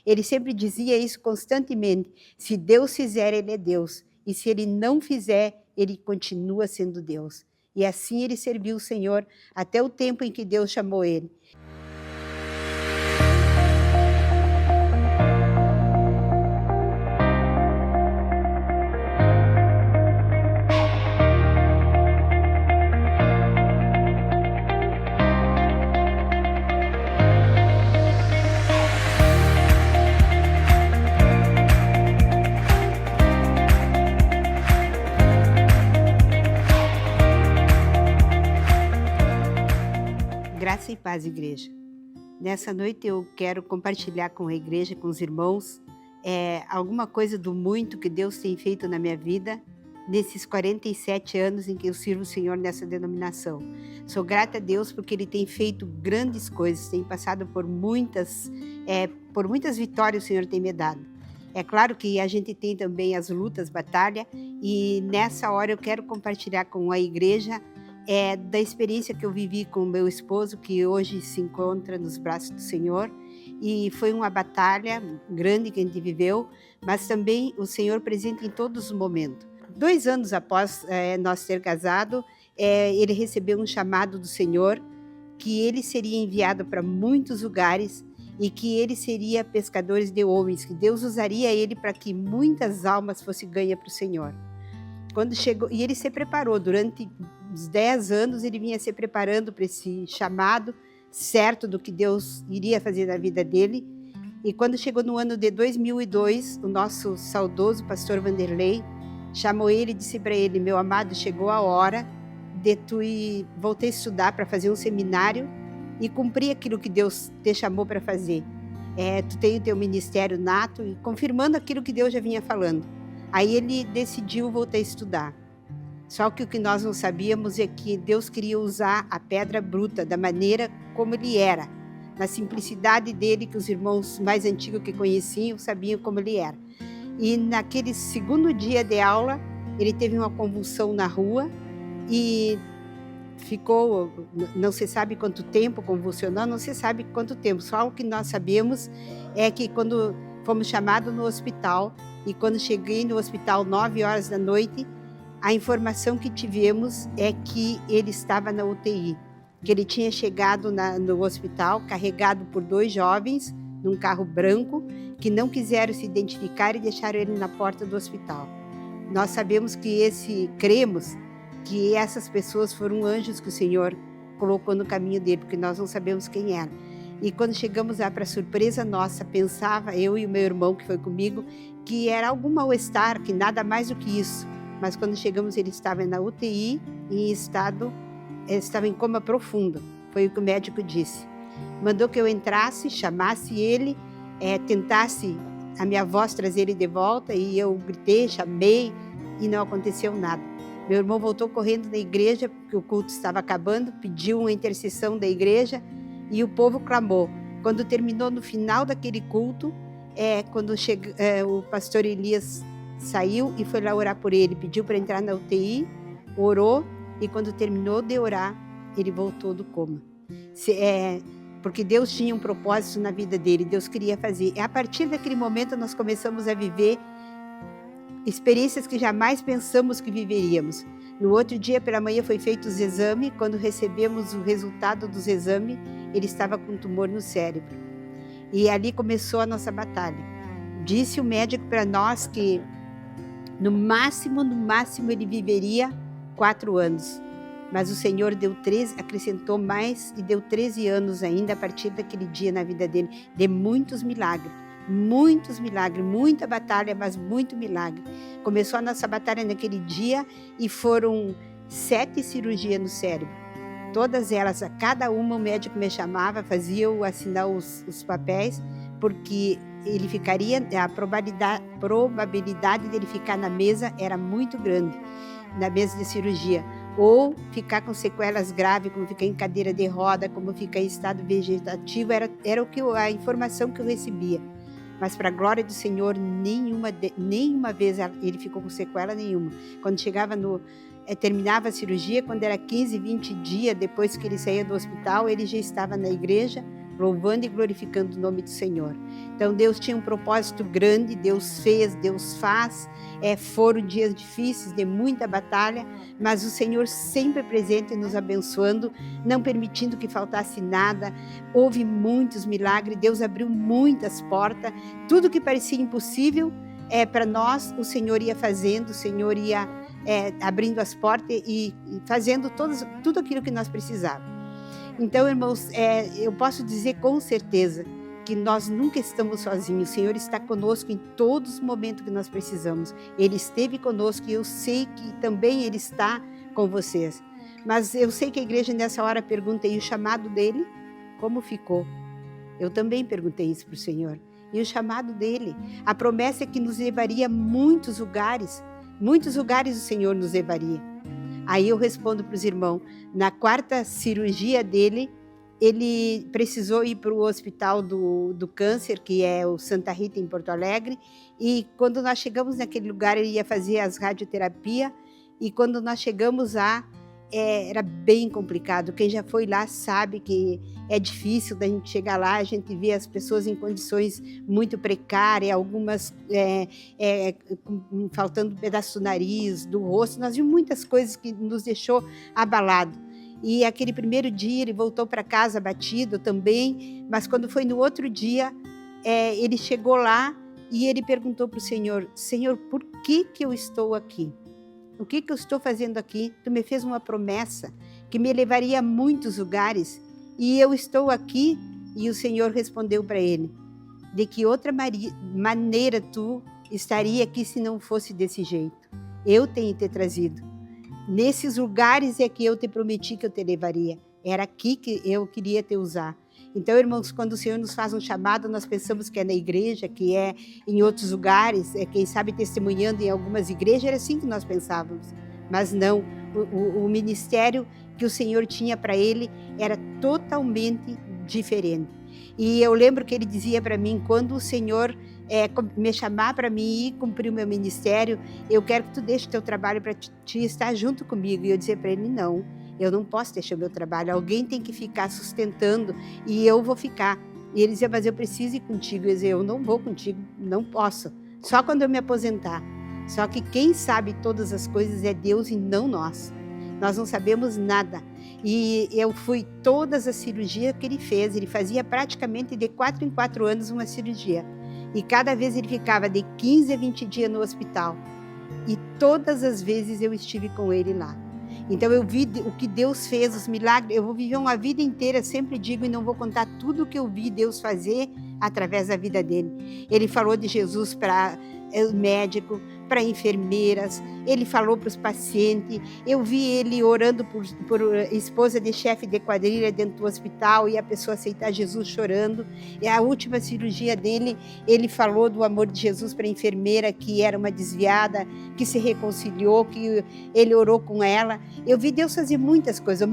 Ele sempre dizia isso constantemente: se Deus fizer, ele é Deus, e se ele não fizer, ele continua sendo Deus. E assim ele serviu o Senhor até o tempo em que Deus chamou ele. Graça e paz, igreja. Nessa noite eu quero compartilhar com a igreja, com os irmãos, alguma coisa do muito que Deus tem feito na minha vida, nesses 47 anos em que eu sirvo o Senhor nessa denominação. Sou grata a Deus porque Ele tem feito grandes coisas, tem passado por muitas vitórias o Senhor tem me dado. É claro que a gente tem também as lutas, batalha, e nessa hora eu quero compartilhar com a igreja da experiência que eu vivi com o meu esposo, que hoje se encontra nos braços do Senhor, e foi uma batalha grande que a gente viveu, mas também o Senhor presente em todos os momentos. 2 anos após nós ter casado, ele recebeu um chamado do Senhor, que ele seria enviado para muitos lugares e que ele seria pescador de homens, que Deus usaria ele para que muitas almas fossem ganhas para o Senhor. Quando chegou, e ele se preparou durante uns 10 anos, ele vinha se preparando para esse chamado certo do que Deus iria fazer na vida dele. E quando chegou no ano de 2002, o nosso saudoso pastor Vanderlei chamou ele e disse para ele: meu amado, chegou a hora de tu voltar a estudar para fazer um seminário e cumprir aquilo que Deus te chamou para fazer. Tu tem o teu ministério nato, e confirmando aquilo que Deus já vinha falando. Aí ele decidiu voltar a estudar. Só que o que nós não sabíamos é que Deus queria usar a pedra bruta da maneira como ele era, na simplicidade dele, que os irmãos mais antigos que conheciam sabiam como ele era. E naquele segundo dia de aula, ele teve uma convulsão na rua e ficou, não se sabe quanto tempo convulsionando, não se sabe quanto tempo. Só o que nós sabemos é que quando fomos chamados no hospital, e quando cheguei no hospital 9 horas da noite, a informação que tivemos é que ele estava na UTI, que ele tinha chegado no hospital carregado por 2 jovens num carro branco que não quiseram se identificar e deixaram ele na porta do hospital. Nós sabemos cremos que essas pessoas foram anjos que o Senhor colocou no caminho dele, porque nós não sabemos quem era. E quando chegamos lá, para surpresa nossa, pensava, eu e o meu irmão que foi comigo, que era algum mal-estar, que nada mais do que isso. Mas quando chegamos, ele estava na UTI, estava em coma profundo. Foi o que o médico disse. Mandou que eu entrasse, chamasse ele, tentasse a minha voz trazer ele de volta, e eu gritei, chamei, e não aconteceu nada. Meu irmão voltou correndo na igreja, porque o culto estava acabando, pediu uma intercessão da igreja, e o povo clamou. Quando terminou, no final daquele culto, quando o pastor Elias saiu e foi lá orar por ele, pediu para entrar na UTI, orou, e quando terminou de orar, ele voltou do coma. Porque Deus tinha um propósito na vida dele, Deus queria fazer. E a partir daquele momento nós começamos a viver experiências que jamais pensamos que viveríamos. No outro dia, pela manhã, foi feito os exames. Quando recebemos o resultado dos exames, ele estava com um tumor no cérebro. E ali começou a nossa batalha. Disse o médico para nós que no máximo, ele viveria 4 anos. Mas o Senhor acrescentou mais e deu 13 anos ainda a partir daquele dia na vida dele, de muitos milagres, muita batalha, mas muito milagre. Começou a nossa batalha naquele dia e foram 7 cirurgias no cérebro. Todas elas, a cada uma o médico me chamava, fazia eu assinar os papéis, porque ele ficaria, a probabilidade dele ficar na mesa era muito grande, na mesa de cirurgia, ou ficar com sequelas graves, como ficar em cadeira de roda, como ficar em estado vegetativo, era a informação que eu recebia. Mas para a glória do Senhor, nenhuma vez ele ficou com sequela nenhuma. Quando chegava terminava a cirurgia, quando era 15, 20 dias depois que ele saía do hospital, ele já estava na igreja, louvando e glorificando o nome do Senhor. Então Deus tinha um propósito grande, Deus fez, Deus faz. Foram dias difíceis, de muita batalha, mas o Senhor sempre presente, nos abençoando, não permitindo que faltasse nada. Houve muitos milagres, Deus abriu muitas portas, tudo que parecia impossível, para nós, o Senhor ia fazendo, o Senhor ia abrindo as portas e fazendo tudo aquilo que nós precisávamos. Então, irmãos, eu posso dizer com certeza que nós nunca estamos sozinhos. O Senhor está conosco em todos os momentos que nós precisamos. Ele esteve conosco e eu sei que também Ele está com vocês. Mas eu sei que a igreja nessa hora pergunta, e o chamado dele, como ficou? Eu também perguntei isso para o Senhor. E o chamado dele? A promessa é que nos levaria a muitos lugares o Senhor nos levaria. Aí eu respondo para os irmãos, na 4ª cirurgia dele, ele precisou ir para o hospital do câncer, que é o Santa Rita, em Porto Alegre, e quando nós chegamos naquele lugar, ele ia fazer as radioterapias, e quando nós chegamos lá, era bem complicado. Quem já foi lá sabe que é difícil da gente chegar lá, a gente vê as pessoas em condições muito precárias, algumas faltando um pedaço do nariz, do rosto, nós vimos muitas coisas que nos deixou abalado. E aquele primeiro dia ele voltou para casa abatido também, mas quando foi no outro dia, ele chegou lá e ele perguntou para o Senhor, Senhor, por que eu estou aqui? O que eu estou fazendo aqui? Tu me fez uma promessa que me levaria a muitos lugares e eu estou aqui. E o Senhor respondeu para ele, de que outra maneira tu estaria aqui se não fosse desse jeito? Eu tenho te trazido. Nesses lugares é que eu te prometi que eu te levaria. Era aqui que eu queria te usar. Então, irmãos, quando o Senhor nos faz um chamado, nós pensamos que é na igreja, que é em outros lugares, quem sabe testemunhando em algumas igrejas, era assim que nós pensávamos. Mas não, o ministério que o Senhor tinha para ele era totalmente diferente. E eu lembro que ele dizia para mim, quando o Senhor me chamar para mim ir cumprir o meu ministério, eu quero que tu deixe o teu trabalho para te estar junto comigo. E eu dizia para ele, não, eu não posso deixar o meu trabalho, alguém tem que ficar sustentando e eu vou ficar. E ele dizia, mas eu preciso ir contigo. Eu dizia, eu não vou contigo, não posso, só quando eu me aposentar. Só que quem sabe todas as coisas é Deus e não nós. Nós não sabemos nada. E eu fui todas as cirurgias que ele fez, ele fazia praticamente de 4 em 4 anos uma cirurgia. E cada vez ele ficava de 15 a 20 dias no hospital. E todas as vezes eu estive com ele lá. Então eu vi o que Deus fez, os milagres. Eu vou viver uma vida inteira, sempre digo, e não vou contar tudo o que eu vi Deus fazer através da vida dele. Ele falou de Jesus para o médico, para enfermeiras, ele falou para os pacientes, eu vi ele orando por esposa de chefe de quadrilha dentro do hospital e a pessoa aceitar Jesus chorando. E a última cirurgia dele, ele falou do amor de Jesus para a enfermeira que era uma desviada, que se reconciliou, que ele orou com ela. Eu vi Deus fazer muitas coisas,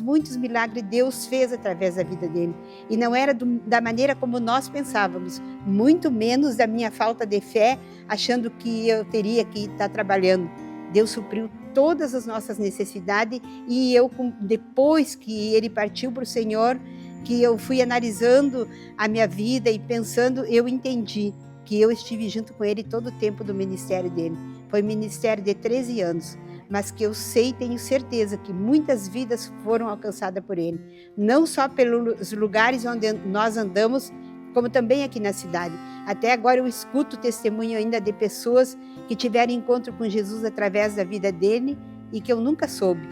muitos milagres Deus fez através da vida dele. E não era da maneira como nós pensávamos, muito menos da minha falta de fé, achando que eu teria que estar trabalhando. Deus supriu todas as nossas necessidades e eu, depois que ele partiu para o Senhor, que eu fui analisando a minha vida e pensando, eu entendi que eu estive junto com ele todo o tempo do ministério dele. Foi um ministério de 13 anos, mas que eu sei e tenho certeza que muitas vidas foram alcançadas por ele. Não só pelos lugares onde nós andamos, como também aqui na cidade. Até agora eu escuto testemunho ainda de pessoas que tiveram encontro com Jesus através da vida dele e que eu nunca soube,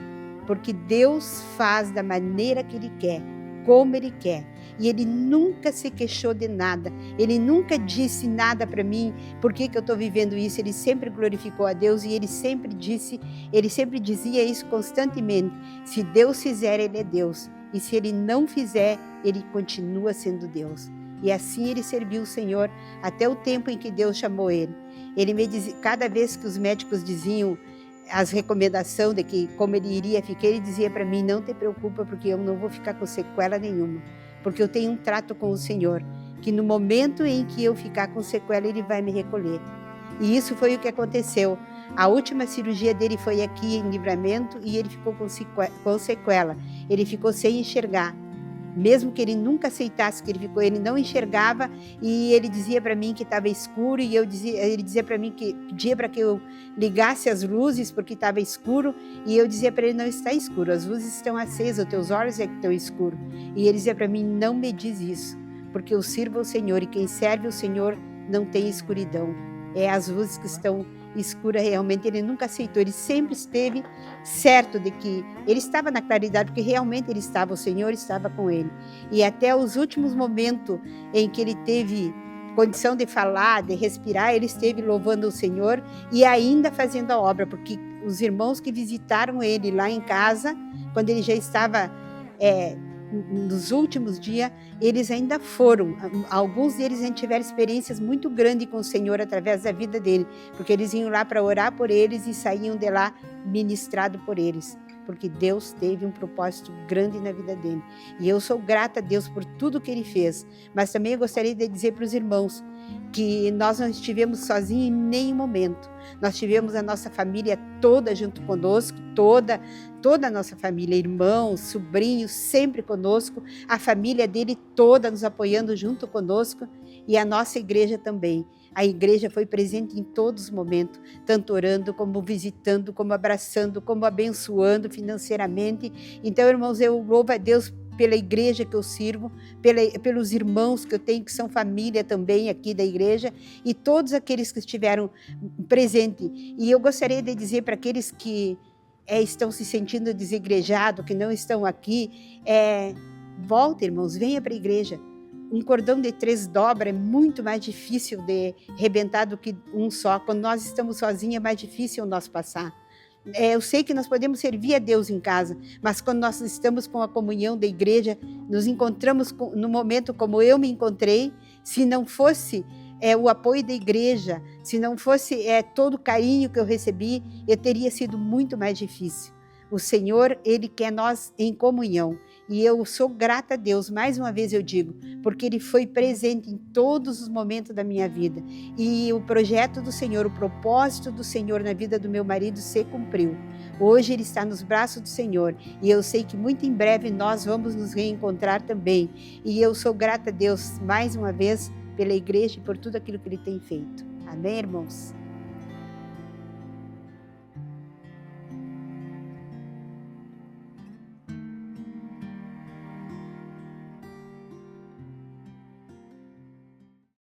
porque Deus faz da maneira que Ele quer, como Ele quer. E Ele nunca se queixou de nada, Ele nunca disse nada para mim, por que eu estou vivendo isso. Ele sempre glorificou a Deus e Ele sempre dizia isso constantemente, se Deus fizer, Ele é Deus, e se Ele não fizer, Ele continua sendo Deus. E assim ele serviu o Senhor até o tempo em que Deus chamou ele. Ele me dizia, cada vez que os médicos diziam as recomendações de que como ele iria ficar, ele dizia para mim, não te preocupa, porque eu não vou ficar com sequela nenhuma, porque eu tenho um trato com o Senhor, que no momento em que eu ficar com sequela, Ele vai me recolher. E isso foi o que aconteceu. A última cirurgia dele foi aqui em Livramento e ele ficou com sequela. Ele ficou sem enxergar. mesmo que ele nunca aceitasse que ele ficou, ele não enxergava, e ele dizia para mim que estava escuro, e ele dizia para mim que pedia para que eu ligasse as luzes porque estava escuro, e eu dizia para ele: não está escuro, as luzes estão acesas, os teus olhos é que estão escuros. E ele dizia para mim: não me diz isso, porque eu sirvo ao Senhor, e quem serve o Senhor não tem escuridão. É as luzes que estão escuras realmente. Ele nunca aceitou, ele sempre esteve certo de que ele estava na claridade, porque realmente ele estava, o Senhor estava com ele. E até os últimos momentos em que ele teve condição de falar, de respirar, ele esteve louvando o Senhor e ainda fazendo a obra, porque os irmãos que visitaram ele lá em casa, quando ele já estava nos últimos dias, eles ainda foram. Alguns deles ainda tiveram experiências muito grandes com o Senhor através da vida dele, porque eles iam lá para orar por eles e saíam de lá ministrado por eles, porque Deus teve um propósito grande na vida dele. E eu sou grata a Deus por tudo que ele fez, mas também eu gostaria de dizer para os irmãos que nós não estivemos sozinhos em nenhum momento. Nós tivemos a nossa família toda junto conosco, toda a nossa família, irmãos, sobrinhos, sempre conosco, a família dele toda nos apoiando junto conosco, e a nossa igreja também. A igreja foi presente em todos os momentos, tanto orando, como visitando, como abraçando, como abençoando financeiramente. Então, irmãos, eu louvo a Deus pela igreja que eu sirvo, pelos irmãos que eu tenho, que são família também aqui da igreja, e todos aqueles que estiveram presentes. E eu gostaria de dizer para aqueles que estão se sentindo desigrejados, que não estão aqui, volta, irmãos, venha para a igreja. Um cordão de 3 dobras é muito mais difícil de arrebentar do que um só. Quando nós estamos sozinhos, é mais difícil nós passar. Eu sei que nós podemos servir a Deus em casa, mas quando nós estamos com a comunhão da igreja, nos encontramos no momento como eu me encontrei, se não fosse o apoio da igreja, se não fosse todo o carinho que eu recebi, eu teria sido muito mais difícil. O Senhor, Ele quer nós em comunhão. E eu sou grata a Deus, mais uma vez eu digo, porque Ele foi presente em todos os momentos da minha vida. E o projeto do Senhor, o propósito do Senhor na vida do meu marido se cumpriu. Hoje ele está nos braços do Senhor. E eu sei que muito em breve nós vamos nos reencontrar também. E eu sou grata a Deus, mais uma vez, pela igreja e por tudo aquilo que Ele tem feito. Amém, irmãos?